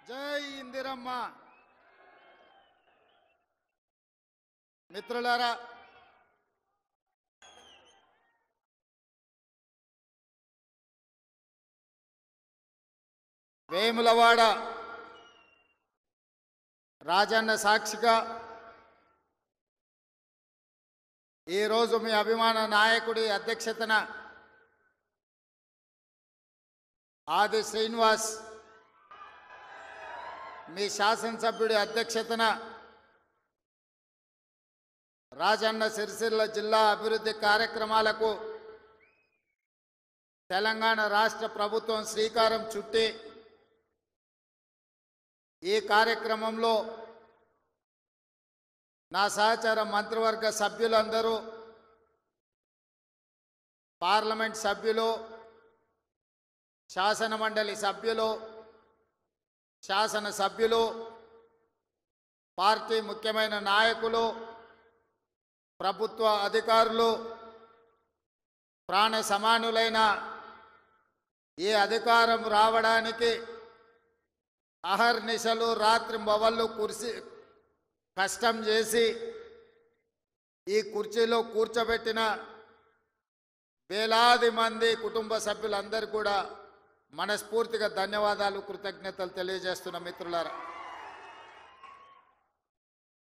జై ఇందిరమ్మ. మిత్రులారా, వేములవాడ రాజన్న సాక్షిగా ఈరోజు మీ అభిమాన నాయకుడి అధ్యక్షతన ఆది శ్రీనివాస్, మీ శాసనసభ్యుడి అధ్యక్షతన రాజన్న సిరిసిల్ల జిల్లా అభివృద్ధి కార్యక్రమాలకు తెలంగాణ రాష్ట్ర ప్రభుత్వం శ్రీకారం చుట్టి ఈ కార్యక్రమంలో నా సహచర మంత్రివర్గ సభ్యులందరూ, పార్లమెంట్ సభ్యులు, శాసన మండలి సభ్యులు, శాసన సభ్యులు, పార్టీ ముఖ్యమైన నాయకులు, ప్రభుత్వ అధికారులు, ప్రాణ సమానులైన ఈ అధికారం రావడానికి అహర్నిశలు రాత్రింబవళ్ళు కష్టం చేసి ఈ కుర్చీలో కూర్చోబెట్టిన వేలాది మంది కుటుంబ సభ్యులందరూ కూడా మనస్ఫూర్తిగా ధన్యవాదాలు, కృతజ్ఞతలు తెలియజేస్తున్న మిత్రులారా.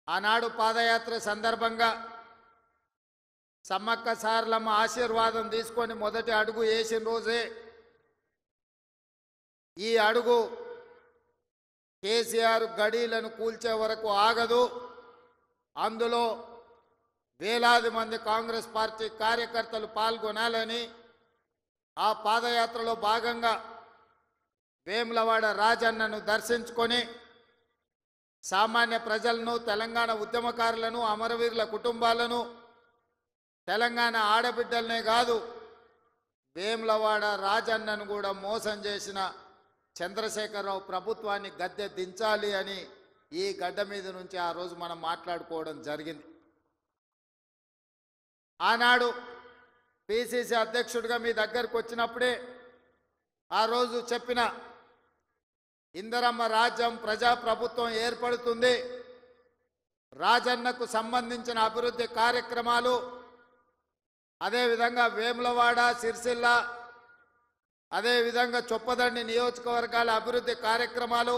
ఆనాడు పాదయాత్ర సందర్భంగా సమ్మక్క సారలమ్మ ఆశీర్వాదం తీసుకొని మొదటి అడుగు వేసిన రోజే ఈ అడుగు కేసీఆర్ గడీలను కూల్చే వరకు ఆగదు, అందులో వేలాది మంది కాంగ్రెస్ పార్టీ కార్యకర్తలు పాల్గొనాలని ఆ పాదయాత్రలో భాగంగా వేములవాడ రాజన్నను దర్శించుకొని సామాన్య ప్రజలను, తెలంగాణ ఉద్యమకారులను, అమరవీరుల కుటుంబాలను, తెలంగాణ ఆడబిడ్డలనే కాదు వేములవాడ రాజన్నను కూడా మోసం చేసిన చంద్రశేఖరరావు ప్రభుత్వాన్ని గద్దె దించాలి అని ఈ గడ్డ మీద నుంచి ఆ రోజు మనం మాట్లాడుకోవడం జరిగింది. ఆనాడు పిసిసి అధ్యక్షుడిగా మీ దగ్గరకు వచ్చినప్పుడే ఆ రోజు చెప్పిన ఇందిరమ్మ రాజ్యం ప్రజాప్రభుత్వం ఏర్పడుతుంది, రాజన్నకు సంబంధించిన అభివృద్ధి కార్యక్రమాలు, అదేవిధంగా వేములవాడ, సిరిసిల్ల, అదేవిధంగా చొప్పదండి నియోజకవర్గాల అభివృద్ధి కార్యక్రమాలు,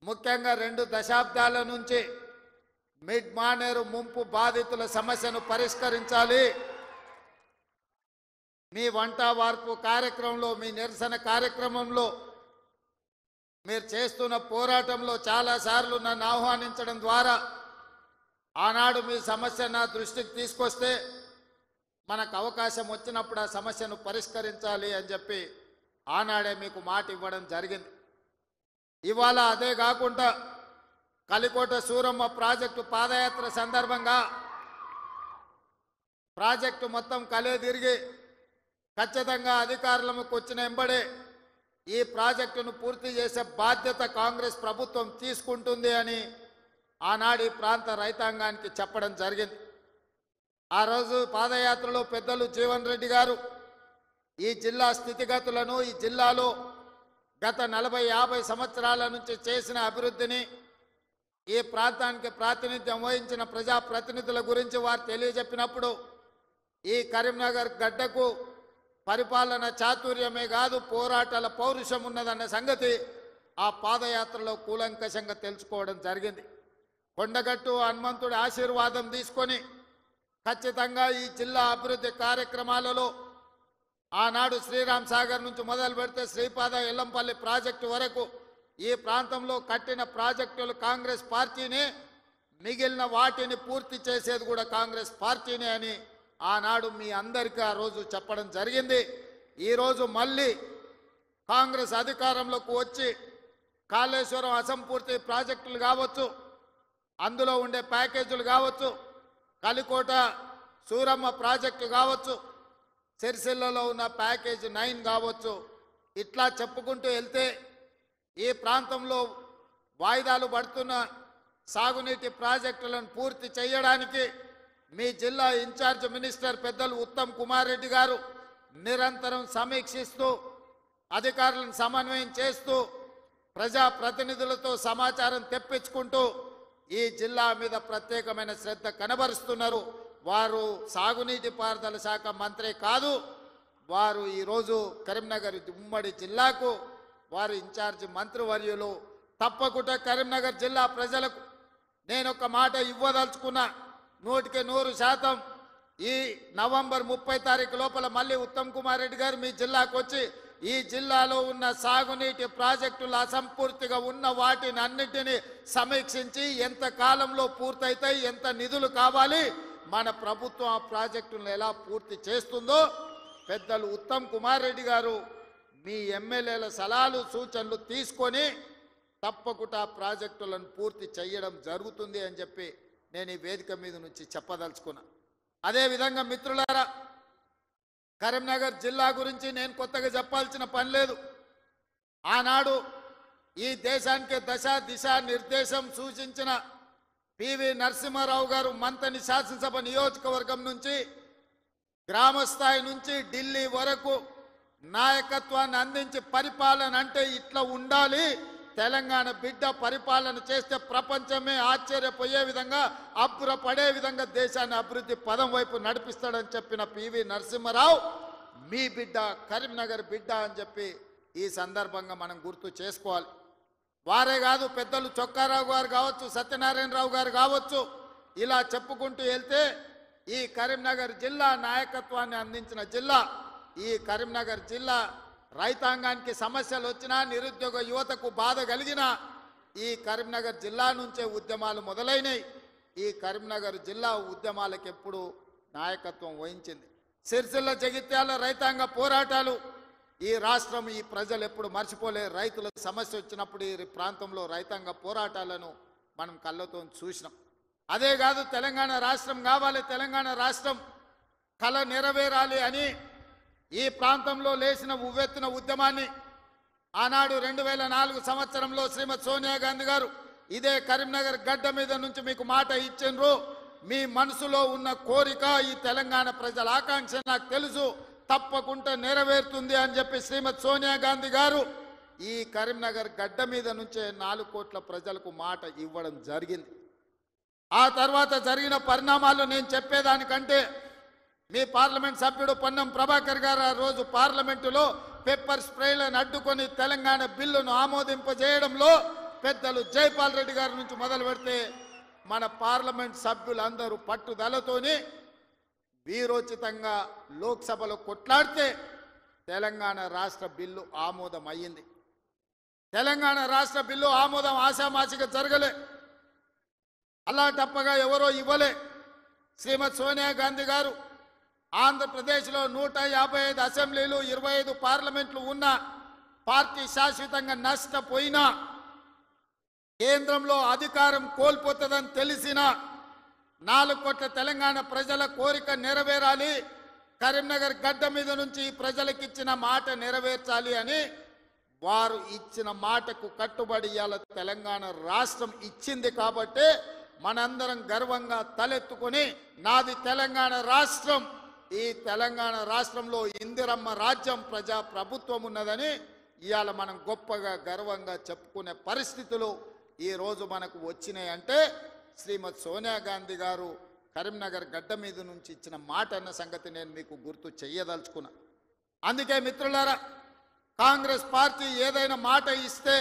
ముఖ్యంగా 2 దశాబ్దాల నుంచి మిడ్ మానేరు ముంపు బాధితుల సమస్యను పరిష్కరించాలి. మీ వంట వార్పు కార్యక్రమంలో, మీ నిరసన కార్యక్రమంలో, మీరు చేస్తున్న పోరాటంలో చాలాసార్లు నన్ను ఆహ్వానించడం ద్వారా ఆనాడు మీ సమస్య నా దృష్టికి తీసుకొస్తే మనకు అవకాశం వచ్చినప్పుడు ఆ సమస్యను పరిష్కరించాలి అని చెప్పి ఆనాడే మీకు మాట ఇవ్వడం జరిగింది. ఇవాళ అదే కాకుండా కలికోట సూరమ్మ ప్రాజెక్టు పాదయాత్ర సందర్భంగా ప్రాజెక్టు మొత్తం కలే తిరిగి ఖచ్చితంగా అధికారులకు వచ్చిన వెంబడే ఈ ప్రాజెక్టును పూర్తి చేసే బాధ్యత కాంగ్రెస్ ప్రభుత్వం తీసుకుంటుంది అని ఆనాడు ఈ ప్రాంత రైతాంగానికి చెప్పడం జరిగింది. ఆ రోజు పాదయాత్రలో పెద్దలు జీవన్ రెడ్డి గారు ఈ జిల్లా స్థితిగతులను, ఈ జిల్లాలో గత 40-50 సంవత్సరాల నుంచి చేసిన అభివృద్ధిని, ఈ ప్రాంతానికి ప్రాతినిధ్యం వహించిన ప్రజాప్రతినిధుల గురించి వారు తెలియజెప్పినప్పుడు ఈ కరీంనగర్ గడ్డకు పరిపాలన చాతుర్యమే కాదు పోరాటాల పౌరుషం ఉన్నదన్న సంగతి ఆ పాదయాత్రలో కూలంకషంగా తెలుసుకోవడం జరిగింది. కొండగట్టు హనుమంతుడి ఆశీర్వాదం తీసుకొని ఖచ్చితంగా ఈ జిల్లా అభివృద్ధి కార్యక్రమాలలో ఆనాడు శ్రీరామ్ సాగర్ నుంచి మొదలు పెడితే శ్రీపాద ఎల్లంపల్లి ప్రాజెక్టు వరకు ఈ ప్రాంతంలో కట్టిన ప్రాజెక్టులు కాంగ్రెస్ పార్టీనే, మిగిలిన వాటిని పూర్తి చేసేది కూడా కాంగ్రెస్ పార్టీనే అని ఆనాడు మీ అందరికీ ఆ రోజు చెప్పడం జరిగింది. ఈరోజు మళ్ళీ కాంగ్రెస్ అధికారంలోకి వచ్చి కాళేశ్వరం అసంపూర్తి ప్రాజెక్టులు కావచ్చు, అందులో ఉండే ప్యాకేజీలు కావచ్చు, కలికోట సూరమ్మ ప్రాజెక్టు కావచ్చు, సిరిసిల్లలో ఉన్న ప్యాకేజ్ 9 కావచ్చు, ఇట్లా చెప్పుకుంటూ వెళ్తే ఈ ప్రాంతంలో వాయిదాలు పడుతున్న సాగునీటి ప్రాజెక్టులను పూర్తి చేయడానికి మీ జిల్లా ఇన్ఛార్జ్ మినిస్టర్ పెద్దలు ఉత్తమ్ కుమార్ రెడ్డి గారు నిరంతరం సమీక్షిస్తూ అధికారులను సమన్వయం చేస్తూ ప్రజాప్రతినిధులతో సమాచారం తెప్పించుకుంటూ ఈ జిల్లా మీద ప్రత్యేకమైన శ్రద్ధ కనబరుస్తున్నారు. వారు సాగునీటి పారుదల శాఖ మంత్రి కాదు, వారు ఈరోజు కరీంనగర్ ఉమ్మడి జిల్లాకు వారు ఇన్ఛార్జి మంత్రివర్యులు. తప్పకుండా కరీంనగర్ జిల్లా ప్రజలకు నేను ఒక మాట ఇవ్వదలుచుకున్నా. 100% ఈ నవంబర్ 30 తారీఖు లోపల మళ్ళీ ఉత్తమ్ కుమార్ రెడ్డి గారు మీ జిల్లాకు వచ్చి ఈ జిల్లాలో ఉన్న సాగునీటి ప్రాజెక్టులు అసంపూర్తిగా ఉన్న వాటిని అన్నిటినీ సమీక్షించి ఎంత కాలంలో పూర్తయితాయి, ఎంత నిధులు కావాలి, మన ప్రభుత్వం ఆ ప్రాజెక్టులను ఎలా పూర్తి చేస్తుందో పెద్దలు ఉత్తమ్ కుమార్ రెడ్డి గారు మీ ఎమ్మెల్యేల సలహాలు సూచనలు తీసుకొని తప్పకుండా ప్రాజెక్టులను పూర్తి చేయడం జరుగుతుంది అని చెప్పి నేను ఈ వేదిక మీద నుంచి చెప్పదలుచుకున్నా. అదేవిధంగా మిత్రులారా, కరీంనగర్ జిల్లా గురించి నేను కొత్తగా చెప్పాల్సిన పని లేదు. ఆనాడు ఈ దేశానికి దశ దిశ నిర్దేశం సూచించిన పివి నరసింహారావు గారు మంతని శాసనసభ నియోజకవర్గం నుంచి గ్రామ స్థాయి నుంచి ఢిల్లీ వరకు నాయకత్వాన్ని అందించి పరిపాలన అంటే ఇట్లా ఉండాలి, తెలంగాణ బిడ్డ పరిపాలన చేస్తే ప్రపంచమే ఆశ్చర్యపోయే విధంగా అబ్బురపడే విధంగా దేశాన్ని అభివృద్ధి పదం వైపు నడిపిస్తాడని చెప్పిన పివి నరసింహారావు మీ బిడ్డ, కరీంనగర్ బిడ్డ అని చెప్పి ఈ సందర్భంగా మనం గుర్తు చేసుకోవాలి. వారే కాదు, పెద్దలు చొక్కారావు గారు కావచ్చు, సత్యనారాయణరావు గారు కావచ్చు, ఇలా చెప్పుకుంటూ వెళ్తే ఈ కరీంనగర్ జిల్లా నాయకత్వాన్ని అందించిన జిల్లా. ఈ కరీంనగర్ జిల్లా రైతాంగానికి సమస్యలు వచ్చినా, నిరుద్యోగ యువతకు బాధ కలిగినా ఈ కరీంనగర్ జిల్లా నుంచే ఉద్యమాలు మొదలైనవి. ఈ కరీంనగర్ జిల్లా ఉద్యమాలకు ఎప్పుడు నాయకత్వం వహించింది. సిరిసిల్ల జగిత్యాల రైతాంగ పోరాటాలు ఈ రాష్ట్రం, ఈ ప్రజలు ఎప్పుడు మర్చిపోలే. రైతుల సమస్య వచ్చినప్పుడు ఈ ప్రాంతంలో రైతాంగ పోరాటాలను మనం కళ్ళతో చూసినాం. అదే కాదు, తెలంగాణ రాష్ట్రం కావాలి, తెలంగాణ రాష్ట్రం కళ నెరవేరాలి అని ఈ ప్రాంతంలో లేచిన ఉవ్వెత్తున ఉద్యమాన్ని ఆనాడు 2004 సంవత్సరంలో శ్రీమతి సోనియా గాంధీ గారు ఇదే కరీంనగర్ గడ్డ మీద నుంచి మీకు మాట ఇచ్చిండ్రు. మీ మనసులో ఉన్న కోరిక, ఈ తెలంగాణ ప్రజల ఆకాంక్ష నాకు తెలుసు, తప్పకుండా నెరవేరుతుంది అని చెప్పి శ్రీమతి సోనియా గాంధీ గారు ఈ కరీంనగర్ గడ్డ మీద నుంచే 4 కోట్ల ప్రజలకు మాట ఇవ్వడం జరిగింది. ఆ తర్వాత జరిగిన పరిణామాలు నేను చెప్పేదానికంటే మీ పార్లమెంట్ సభ్యుడు పొన్నం ప్రభాకర్ గారు ఆ రోజు పార్లమెంటులో పెప్పర్ స్ప్రేలను అడ్డుకొని తెలంగాణ బిల్లును ఆమోదింపజేయడంలో పెద్దలు జైపాల్ రెడ్డి గారి నుంచి మొదలు పెడితే మన పార్లమెంట్ సభ్యులందరూ పట్టుదలతోని వీరోచితంగా లోక్సభలో కొట్లాడితే తెలంగాణ రాష్ట్ర బిల్లు ఆమోదం అయ్యింది. తెలంగాణ రాష్ట్ర బిల్లు ఆమోదం ఆశామాసిగా జరగలే, అలా తప్పగా ఎవరో ఇవ్వలే. శ్రీమతి సోనియా గాంధీ గారు ఆంధ్రప్రదేశ్లో 155 అసెంబ్లీలు, 25 పార్లమెంట్లు ఉన్న పార్టీ శాశ్వతంగా నష్టపోయినా, కేంద్రంలో అధికారం కోల్పోతుందని తెలిసిన 4 కోట్ల తెలంగాణ ప్రజల కోరిక నెరవేరాలి, కరీంనగర్ గడ్డ మీద నుంచి ప్రజలకు ఇచ్చిన మాట నెరవేర్చాలి అని వారు ఇచ్చిన మాటకు కట్టుబడి ఇవాళ తెలంగాణ రాష్ట్రం ఇచ్చింది. కాబట్టి మనందరం గర్వంగా తలెత్తుకొని నాది తెలంగాణ రాష్ట్రం, ఈ తెలంగాణ రాష్ట్రంలో ఇందిరమ్మ రాజ్యం, ప్రజా ప్రభుత్వం ఉన్నదని ఇవాళ మనం గొప్పగా గర్వంగా చెప్పుకునే పరిస్థితులు ఈరోజు మనకు వచ్చినాయంటే శ్రీమతి సోనియా గాంధీ గారు కరీంనగర్ గడ్డ మీద నుంచి ఇచ్చిన మాట అన్న సంగతి నేను మీకు గుర్తు చెయ్యదలుచుకున్నా. అందుకే మిత్రులారా, కాంగ్రెస్ పార్టీ ఏదైనా మాట ఇస్తే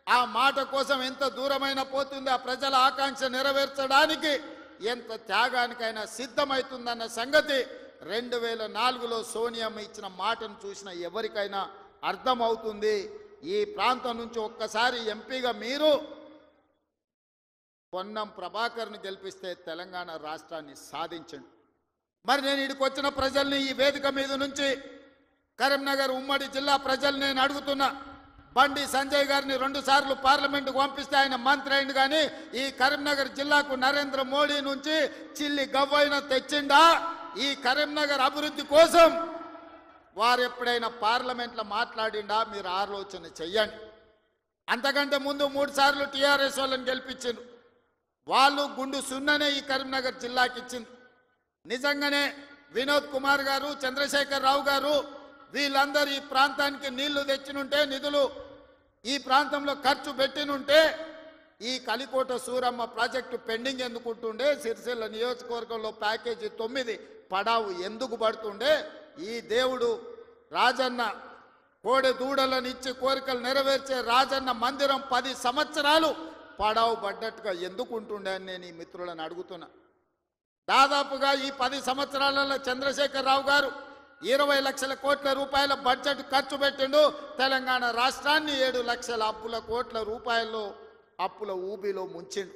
ఆ మాట కోసం ఎంత దూరమైనా పోతుంది, ఆ ప్రజల ఆకాంక్ష నెరవేర్చడానికి ఎంత త్యాగానికైనా సిద్ధమవుతుందన్న సంగతి 2004లో సోనియమ్మ ఇచ్చిన మాటను చూసిన ఎవరికైనా అర్థమవుతుంది. ఈ ప్రాంతం నుంచి ఒక్కసారి ఎంపీగా మీరు పొన్నం ప్రభాకర్ను గెలిపిస్తే తెలంగాణ రాష్ట్రాన్ని సాధించండి. మరి నేను ఇక్కడికి వచ్చిన ప్రజల్ని ఈ వేదిక మీద నుంచి కరీంనగర్ ఉమ్మడి జిల్లా ప్రజల్ని నేను అడుగుతున్నా. బండి సంజయ్ గారిని 2 సార్లు పార్లమెంటుకు పంపిస్తే ఆయన మంత్రి అయింది, కానీ ఈ కరీంనగర్ జిల్లాకు నరేంద్ర మోడీ నుంచి చిల్లి గవ్వైన తెచ్చిండా? ఈ కరీంనగర్ అభివృద్ధి కోసం వారు ఎప్పుడైనా పార్లమెంట్లో మాట్లాడిండా? మీరు ఆలోచన చెయ్యండి. అంతకంటే ముందు 3 సార్లు టీఆర్ఎస్ వాళ్ళని గెలిపించిండ్రు. వాళ్ళు గుండు సున్ననే ఈ కరీంనగర్ జిల్లాకి ఇచ్చింది. నిజంగానే వినోద్ కుమార్ గారు, చంద్రశేఖర్ రావు గారు వీళ్ళందరూ ఈ ప్రాంతానికి నీళ్లు తెచ్చినుంటే, నిధులు ఈ ప్రాంతంలో ఖర్చు పెట్టినుంటే ఈ కలికోట సూరమ్మ ప్రాజెక్టు పెండింగ్ ఎందుకుంటుండే, సిరిసిల్ల నియోజకవర్గంలో ప్యాకేజీ 9 పడావు ఎందుకు పడుతుండే, ఈ దేవుడు రాజన్న కోడె దూడలను ఇచ్చి కోరికలు నెరవేర్చే రాజన్న మందిరం 10 సంవత్సరాలు పడావు పడ్డట్టుగా ఎందుకు ఉంటుండే అని నేను ఈ మిత్రులను అడుగుతున్నా. దాదాపుగా ఈ 10 సంవత్సరాలలో చంద్రశేఖరరావు గారు 20 లక్షల కోట్ల రూపాయల బడ్జెట్ ఖర్చు పెట్టిండు. తెలంగాణ రాష్ట్రాన్ని 7 లక్షల కోట్ల రూపాయలు అప్పుల ఊబిలో ముంచిండు.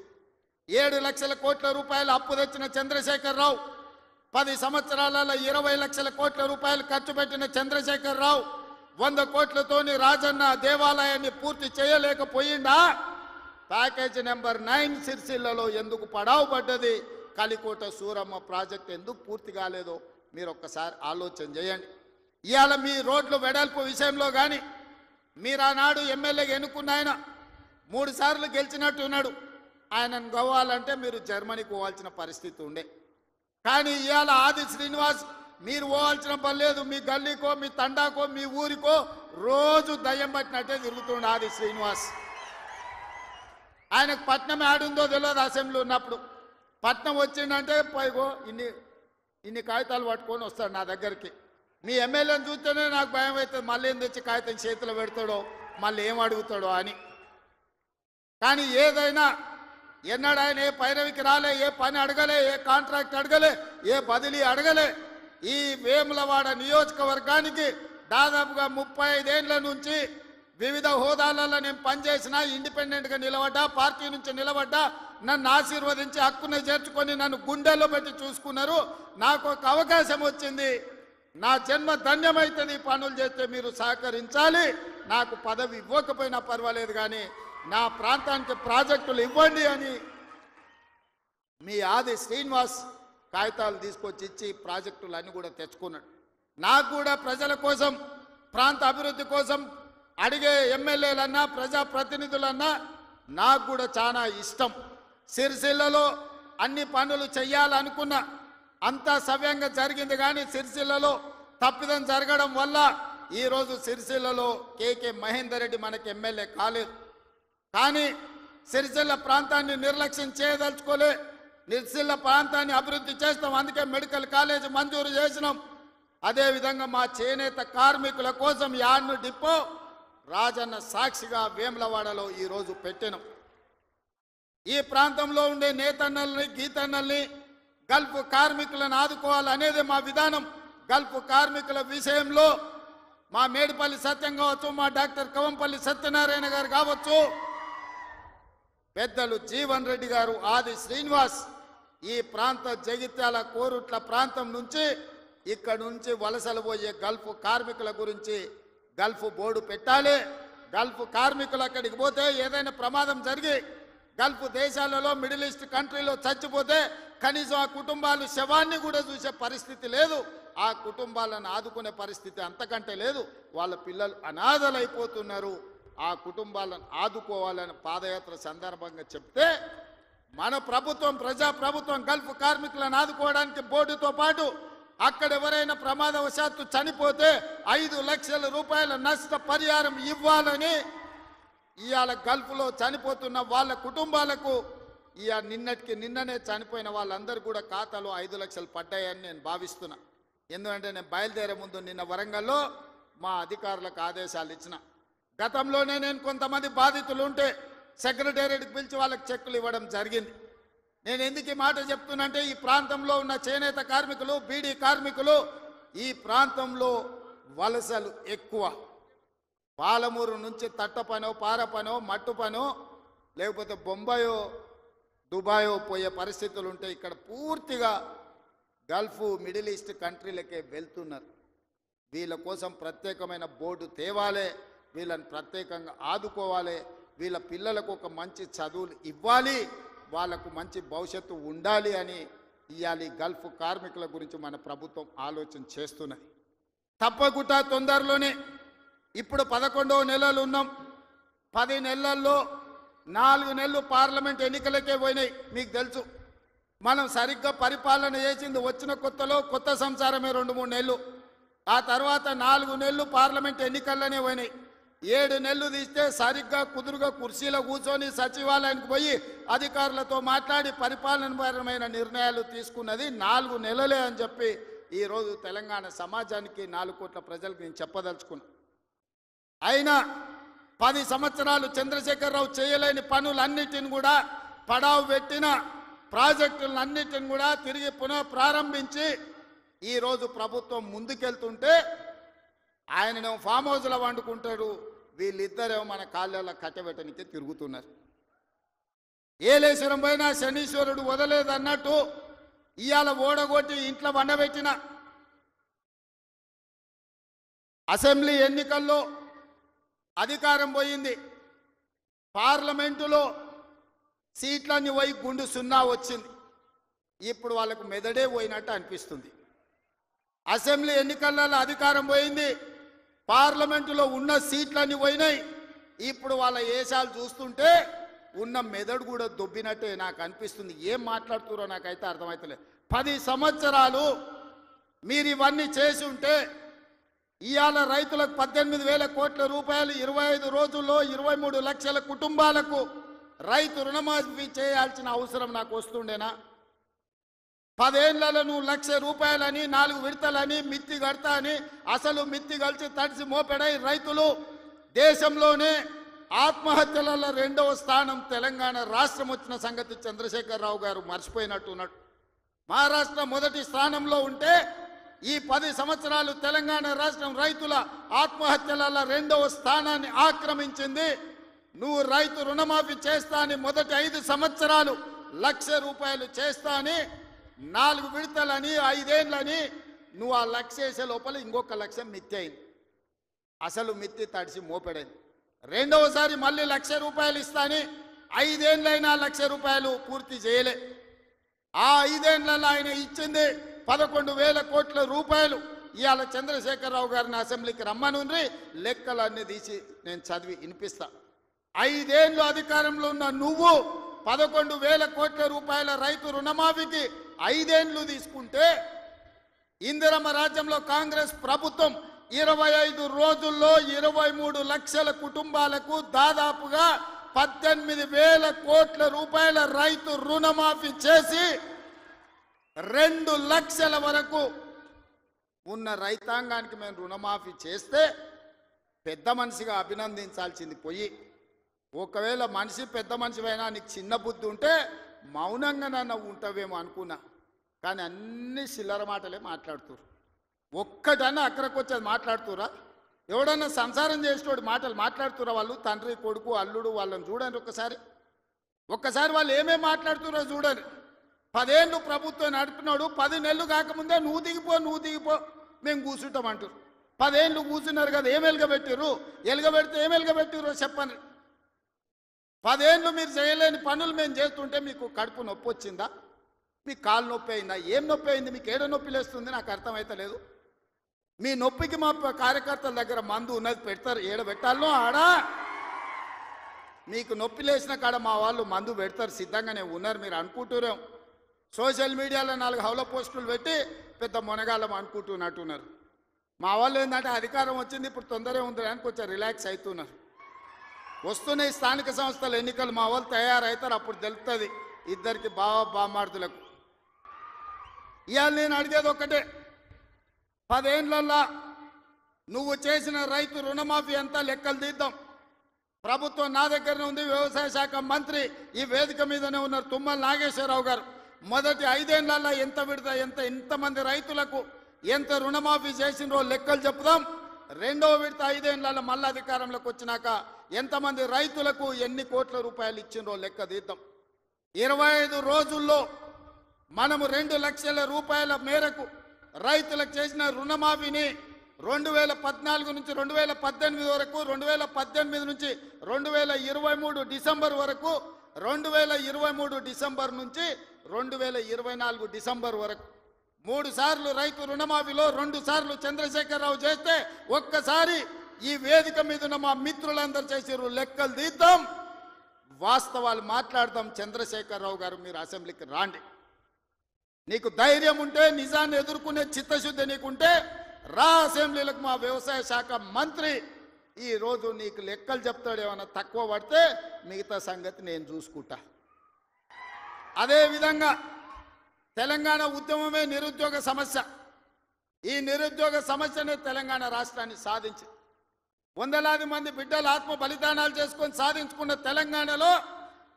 7 లక్షల కోట్ల రూపాయల అప్పు తెచ్చిన చంద్రశేఖరరావు, 10 సంవత్సరాలలో 20 లక్షల కోట్ల రూపాయలు ఖర్చు పెట్టిన చంద్రశేఖరరావు 100 కోట్లతోని రాజన్న దేవాలయాన్ని పూర్తి చేయలేకపోయిందా? ప్యాకేజీ నెంబర్ 9 సిరిసిల్లలో ఎందుకు పడావు పడ్డది? కలికోట సూరమ్మ ప్రాజెక్ట్ ఎందుకు పూర్తి కాలేదో మీరు ఒక్కసారి ఆలోచన చేయండి. ఇవాళ మీ రోడ్లు వెడల్పు విషయంలో కానీ మీరు ఆనాడు ఎమ్మెల్యేగా ఎన్నుకున్న ఆయన 3 సార్లు గెలిచినట్టు ఉన్నాడు. ఆయనను గవ్వాలంటే మీరు జర్మనీకి పోవాల్సిన పరిస్థితి ఉండే. కానీ ఇవాళ ఆది శ్రీనివాస్ మీరు పోవాల్సిన పని లేదు. మీ గల్లీకో మీ తండాకో మీ ఊరికో రోజు దయ్యం పట్టినట్టే తిరుగుతుండే ఆది శ్రీనివాస్. ఆయనకు పట్నం ఆడుందో తెలియదు. అసెంబ్లీ ఉన్నప్పుడు పట్నం వచ్చిందంటే పైగో ఇన్ని కాగితాలు పట్టుకొని వస్తాడు నా దగ్గరికి. మీ ఎమ్మెల్యేని చూస్తేనే నాకు భయం అవుతుంది, మళ్ళీ ఏం తెచ్చి కాగితం చేతిలో పెడతాడో, మళ్ళీ ఏం అడుగుతాడో అని. కానీ ఏదైనా ఎన్నడూ ఆయన ఏ పైరవికి రాలే, ఏ పని అడగలే, ఏ కాంట్రాక్ట్ అడగలే, ఏ బదిలీ అడగలే. ఈ వేములవాడ నియోజకవర్గానికి దాదాపుగా 35 ఏళ్ల నుంచి వివిధ హోదాలలో నేను పనిచేసినా, ఇండిపెండెంట్గా నిలబడ్డా, పార్టీ నుంచి నిలబడ్డా, నన్ను ఆశీర్వదించి హక్కుని చేర్చుకొని నన్ను గుండెల్లో పెట్టి చూసుకున్నారు. నాకు ఒక అవకాశం వచ్చింది, నా జన్మ ధన్యమవుతుంది. పనులు చేస్తే మీరు సహకరించాలి. నాకు పదవి ఇవ్వకపోయినా పర్వాలేదు, కానీ నా ప్రాంతానికి ప్రాజెక్టులు ఇవ్వండి అని మీ ఆది శ్రీనివాస్ కాగితాలు తీసుకొచ్చి ఇచ్చి ప్రాజెక్టులు అన్నీ కూడా తెచ్చుకున్నాడు. నాకు కూడా ప్రజల కోసం, ప్రాంత అభివృద్ధి కోసం అడిగే ఎమ్మెల్యేలన్నా ప్రజాప్రతినిధులన్నా నాకు కూడా చాలా ఇష్టం. సిరిసిల్లలో అన్ని పనులు చెయ్యాలనుకున్నా అంతా సవ్యంగా జరిగింది. కానీ సిరిసిల్లలో తప్పిదం జరగడం వల్ల ఈరోజు సిరిసిల్లలో కేకే మహేందర్ రెడ్డి మనకి ఎమ్మెల్యే కాలేదు. కానీ సిరిసిల్ల ప్రాంతాన్ని నిర్లక్ష్యం చేయదలుచుకోలే. సిరిసిల్ల ప్రాంతాన్ని అభివృద్ధి చేస్తాం, అందుకే మెడికల్ కాలేజ్ మంజూరు చేసినాం. అదేవిధంగా మా చేనేత కార్మికుల కోసం యాడ్ను డిపో రాజన్న సాక్షిగా వేములవాడలో ఈరోజు పెట్టినాం. ఈ ప్రాంతంలో ఉండే నేతన్నల్ని గీతన్నల్ని గల్ఫ్ కార్మికులను ఆదుకోవాలనేది మా విధానం. గల్ఫ్ కార్మికుల విషయంలో మా మేడిపల్లి సత్యం కావచ్చు, మా డాక్టర్ కవంపల్లి సత్యనారాయణ గారు కావచ్చు, పెద్దలు జీవన్ రెడ్డి గారు, ఆది శ్రీనివాస్ ఈ ప్రాంత జగిత్యాల కోరుట్ల ప్రాంతం నుంచి ఇక్కడ నుంచి వలసలు పోయే గల్ఫ్ కార్మికుల గురించి గల్ఫ్ బోర్డు పెట్టాలి. గల్ఫ్ కార్మికులు అక్కడికి పోతే ఏదైనా ప్రమాదం జరిగి గల్ఫ్ దేశాలలో మిడిల్ ఈస్ట్ కంట్రీలో చచ్చిపోతే కనీసం ఆ కుటుంబాలు శవాన్ని కూడా చూసే పరిస్థితి లేదు. ఆ కుటుంబాలను ఆదుకునే పరిస్థితి అంతకంటే లేదు. వాళ్ళ పిల్లలు అనాథలైపోతున్నారు. ఆ కుటుంబాలను ఆదుకోవాలని పాదయాత్ర సందర్భంగా చెప్తే మన ప్రభుత్వం, ప్రజాప్రభుత్వం గల్ఫ్ కార్మికులను ఆదుకోవడానికి బోర్డుతో పాటు అక్కడ ఎవరైనా ప్రమాదవశాత్తు చనిపోతే 5 లక్షల రూపాయల నష్ట పరిహారం ఇవ్వాలని ఇవాళ గల్ఫ్లో చనిపోతున్న వాళ్ళ కుటుంబాలకు నిన్ననే చనిపోయిన వాళ్ళందరూ కూడా ఖాతాలో 5 లక్షలు పడ్డాయని నేను భావిస్తున్నా. ఎందుకంటే నేను బయలుదేరే ముందు నిన్న వరంగల్లో మా అధికారులకు ఆదేశాలు ఇచ్చిన. గతంలోనే నేను కొంతమంది బాధితులు ఉంటే సెక్రటేరియట్కి పిలిచి వాళ్ళకి చెక్కులు ఇవ్వడం జరిగింది. నేను ఎందుకు ఈ మాట చెప్తున్నంటే ఈ ప్రాంతంలో ఉన్న చేనేత కార్మికులు, బీడీ కార్మికులు ఈ ప్రాంతంలో వలసలు ఎక్కువ. పాలమూరు నుంచి తట్ట పనో, పార పనో, మట్టు పనో, లేకపోతే బొంబాయో దుబాయో పోయే పరిస్థితులు ఉంటే ఇక్కడ పూర్తిగా గల్ఫ్ మిడిల్ ఈస్ట్ కంట్రీలకే వెళ్తున్నారు. వీళ్ళ కోసం ప్రత్యేకమైన బోర్డు తేవాలి, వీళ్ళని ప్రత్యేకంగా ఆదుకోవాలి, వీళ్ళ పిల్లలకు ఒక మంచి చదువులు ఇవ్వాలి, వాళ్లకు మంచి భవిష్యత్తు ఉండాలి అని ఇవాళ గల్ఫ్ కార్మికుల గురించి మన ప్రభుత్వం ఆలోచన చేస్తున్నది. తప్పకుండా తొందరలోనే ఇప్పుడు 11వ నెలలు ఉన్నాం. 10 నెలల్లో 4 నెలలు పార్లమెంట్ ఎన్నికలకే పోయినాయి. మీకు తెలుసు, మనం సరిగ్గా పరిపాలన చేసింది వచ్చిన కొత్తలో కొత్త సంసారమే 2-3 నెలలు. ఆ తర్వాత 4 నెలలు పార్లమెంట్ ఎన్నికల్లోనే పోయినాయి. 7 నెలలు తీస్తే సరిగ్గా కుదురుగా కుర్చీలో కూర్చొని సచివాలయానికి పోయి అధికారులతో మాట్లాడి పరిపాలనపరమైన నిర్ణయాలు తీసుకున్నది 4 నెలలే అని చెప్పి ఈరోజు తెలంగాణ సమాజానికి 4 కోట్ల ప్రజలకు నేను చెప్పదలుచుకున్నా. అయినా 10 సంవత్సరాలు చంద్రశేఖరరావు చేయలేని పనులన్నిటిని కూడా పడావు పెట్టిన ప్రాజెక్టులన్నిటిని కూడా తిరిగి పునః ప్రారంభించి ఈరోజు ప్రభుత్వం ముందుకెళ్తుంటే ఆయనను ఫామ్ హౌస్లో వండుకుంటాడు, వీళ్ళిద్దరేమో మన కాళ్ళలో కట్టబెట్టనికే తిరుగుతున్నారు. ఏలేశ్వరం పోయినా శనీశ్వరుడు వదలేదన్నట్టు ఇవాళ ఓడగొట్టి ఇంట్లో వండబెట్టిన అసెంబ్లీ ఎన్నికల్లో అధికారం పోయింది, పార్లమెంటులో సీట్లన్నీ పోయి గుండు 0 వచ్చింది. ఇప్పుడు వాళ్ళకు మెదడే పోయినట్టు అనిపిస్తుంది. అసెంబ్లీ ఎన్నికలలో అధికారం పోయింది, పార్లమెంటులో ఉన్న సీట్లన్నీ పోయినాయి. ఇప్పుడు వాళ్ళ ఏషాలు చూస్తుంటే ఉన్న మెదడు కూడా దొబ్బినట్టే నాకు అనిపిస్తుంది. ఏం మాట్లాడుతున్నారో నాకైతే అర్థమవుతలేదు. 10 సంవత్సరాలు మీరు ఇవన్నీ చేసి ఉంటే ఇవాళ రైతులకు 18,000 కోట్ల రూపాయలు 25 రోజుల్లో 23 లక్షల కుటుంబాలకు రైతు రుణమాఫీ చేయాల్సిన అవసరం నాకు వస్తుండేనా? 10 ఏళ్లలో నువ్వు 1,00,000 రూపాయలని 4 విడతలని మిత్తి కడతా అని అసలు మిత్తి కలిసి తడిసి మోపెడై రైతులు దేశంలోనే ఆత్మహత్యలలో 2వ స్థానం తెలంగాణ రాష్ట్రం వచ్చిన సంగతి చంద్రశేఖరరావు గారు మర్చిపోయినట్టున్నాడు. మహారాష్ట్ర మొదటి స్థానంలో ఉంటే ఈ 10 సంవత్సరాలు తెలంగాణ రాష్ట్రం రైతుల ఆత్మహత్యలలో 2వ స్థానాన్ని ఆక్రమించింది. నువ్వు రైతు రుణమాఫీ చేస్తా అని మొదటి 5 సంవత్సరాలు 1,00,000 రూపాయలు చేస్తా అని 4 విడతలని 5 ఏళ్ళని నువ్వు ఆ 1,00,000 వేసే లోపల ఇంకొక 1,00,000 మిత్తి అయింది. అసలు మిత్తి తడిసి మోపెడైంది. రెండవసారి మళ్ళీ 1,00,000 రూపాయలు ఇస్తా అని 5 ఏళ్ళైనా 1,00,000 రూపాయలు పూర్తి చేయలే. ఆ 5 ఏళ్లలో ఆయన ఇచ్చింది 11,000 కోట్ల రూపాయలు. ఇవాళ చంద్రశేఖరరావు గారిని అసెంబ్లీకి రమ్మనుండ్రి, లెక్కలన్నీ తీసి నేను చదివి వినిపిస్తా. 5 ఏళ్ళు అధికారంలో ఉన్న నువ్వు 11,000 కోట్ల రూపాయల రైతు రుణమాఫీకి 5 ఏళ్ళు తీసుకుంటే ఇందిరమ్మ రాజ్యంలో కాంగ్రెస్ ప్రభుత్వం 25 రోజుల్లో 23 లక్షల కుటుంబాలకు దాదాపుగా 18,000 కోట్ల రూపాయల రైతు రుణమాఫీ చేసి 2 లక్షల వరకు ఉన్న రైతాంగానికి మేము రుణమాఫీ చేస్తే పెద్ద మనిషిగా అభినందించాల్సింది పోయి, ఒకవేళ మనిషి పెద్ద మనిషివైనా నీకు చిన్న బుద్ధి ఉంటే మౌనంగా నన్ను ఉంటావేమో అనుకున్నా. కానీ అన్ని చిల్లర మాటలే మాట్లాడుతురు. ఒక్కటన్నా అక్కడికి వచ్చేది మాట్లాడుతురా? ఎవడన్నా సంసారం చేసేటోడు మాటలు మాట్లాడుతురా? వాళ్ళు తండ్రి కొడుకు అల్లుడు వాళ్ళని చూడండి ఒక్కసారి వాళ్ళు ఏమేమి మాట్లాడుతురో చూడండి. 10 ఏళ్ళు ప్రభుత్వం నడిపినాడు, 10 నెలలు కాకముందే నువ్వు దిగిపో మేము కూర్చుంటామంటారు. 10 ఏళ్ళు కూర్చున్నారు కదా, ఏం ఎలుగబెట్టారు? ఎలుగబెడితే ఏం ఎలుగబెట్టారో చెప్పండి. 10 ఏళ్ళు మీరు చేయలేని పనులు మేము చేస్తుంటే మీకు కడుపు నొప్పి వచ్చిందా? మీకు కాలు నొప్పి అయిందా? ఏం నొప్పి అయింది? మీకు ఏడ నొప్పి లేస్తుంది? నాకు అర్థమైతలేదు. మీ నొప్పికి మా కార్యకర్తల దగ్గర మందు ఉన్నది, పెడతారు. ఏడ పెట్టాలనో ఆడా మీకు నొప్పి లేచిన కాడ మా వాళ్ళు మందు పెడతారు, సిద్ధంగానే ఉన్నారు. మీరు అనుకుంటున్నాం సోషల్ మీడియాలో 4 హౌల పోస్టులు పెట్టి పెద్ద మొనగాళ్ళం అనుకుంటున్నట్టున్నారు. మా వాళ్ళు ఏంటంటే అధికారం వచ్చింది ఇప్పుడు తొందరగా ఉంది అని కొంచెం రిలాక్స్ అవుతున్నారు. వస్తున్నాయి స్థానిక సంస్థల ఎన్నికలు, మా వాళ్ళు తయారవుతారు, అప్పుడు తెలుస్తుంది ఇద్దరికి బామార్దులకు. ఇవాళ నేను అడిగేది ఒక్కటే, 10 ఏళ్లలో నువ్వు చేసిన రైతు రుణమాఫీ అంతా లెక్కలు తీద్దాం. ప్రభుత్వం నా దగ్గరనే ఉంది, వ్యవసాయ శాఖ మంత్రి ఈ వేదిక మీదనే ఉన్నారు తుమ్మల నాగేశ్వరరావు గారు. మొదటి 5 ఏళ్లలో ఎంతమంది రైతులకు ఎంత రుణమాఫీ చేసినో లెక్కలు చెప్దాం. 2వ విడత 5 ఏళ్లలో మళ్ళీ అధికారంలోకి వచ్చినాక ఎంతమంది రైతులకు ఎన్ని కోట్ల రూపాయలు ఇచ్చినో లెక్క తీద్దాం. 25 రోజుల్లో మనము 2 లక్షల రూపాయల మేరకు రైతులకు చేసిన రుణమాఫీని 2014 నుంచి 2018 వరకు, 2018 నుంచి 2023 డిసెంబర్ వరకు, 2023 డిసెంబర్ నుంచి 2024 డిసెంబర్ వరకు 3 సార్లు రైతు రుణమాఫీలో 2 సార్లు చంద్రశేఖరరావు చేస్తే ఒక్కసారి ఈ వేదిక మీద ఉన్న మా మిత్రులందరూ చేసారు. లెక్కలు తీద్దాం, వాస్తవాలు మాట్లాడదాం. చంద్రశేఖరరావు గారు మీరు అసెంబ్లీకి రాండి. నీకు ధైర్యం ఉంటే, నిజాన్ని ఎదుర్కొనే చిత్తశుద్ధి నీకుంటే రా అసెంబ్లీలకు. మా వ్యవసాయ శాఖ మంత్రి ఈరోజు నీకు లెక్కలు చెప్తాడు, ఏమన్నా తక్కువ పడితే మిగతా సంగతి నేను చూసుకుంటా. అదేవిధంగా తెలంగాణ ఉద్యమమే నిరుద్యోగ సమస్య. ఈ నిరుద్యోగ సమస్యనే తెలంగాణ రాష్ట్రాన్ని సాధించి వందలాది మంది బిడ్డలు ఆత్మ బలిదానాలు చేసుకొని సాధించుకున్న తెలంగాణలో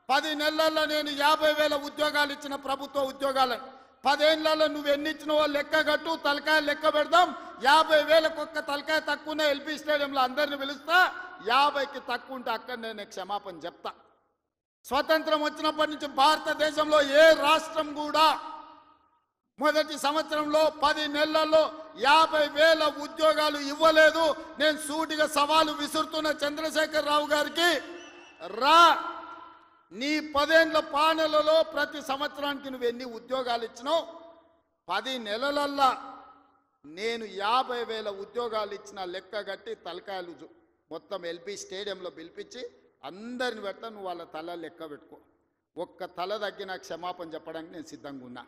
10 నెలల్లో నేను 50,000 ఉద్యోగాలు ఇచ్చిన ప్రభుత్వ ఉద్యోగాలను 10 ఏళ్లలో నువ్వు ఎన్ని ఇచ్చినవో లెక్క కట్టు, తలకాయ లెక్క పెడదాం. 50,000కు ఒక్క తలకాయ తక్కువనే ఎల్పీ స్టేడియంలో అందరిని పిలుస్తా. 50కి తక్కువ ఉంటే అక్కడ నేను క్షమాపణ చెప్తా. స్వతంత్రం వచ్చినప్పటి నుంచి భారతదేశంలో ఏ రాష్ట్రం కూడా మొదటి సంవత్సరంలో 10 నెలల్లో 50,000 ఉద్యోగాలు ఇవ్వలేదు. నేను సూటిగా సవాలు విసురుతున్న చంద్రశేఖర్ రావు గారికి, రా నీ 10 ఏళ్ల పాలనలో ప్రతి సంవత్సరానికి నువ్వు ఎన్ని ఉద్యోగాలు ఇచ్చినావు? 10 నెలలల్లా నేను 50,000 ఉద్యోగాలు ఇచ్చిన లెక్క కట్టి తలకాయలు మొత్తం ఎల్పీ స్టేడియంలో పిలిపించి అందరిని పెడతా. నువ్వు వాళ్ళ తల లెక్క పెట్టుకో. ఒక్క తల తగ్గి నాకు క్షమాపణ చెప్పడానికి నేను సిద్ధంగా ఉన్నా.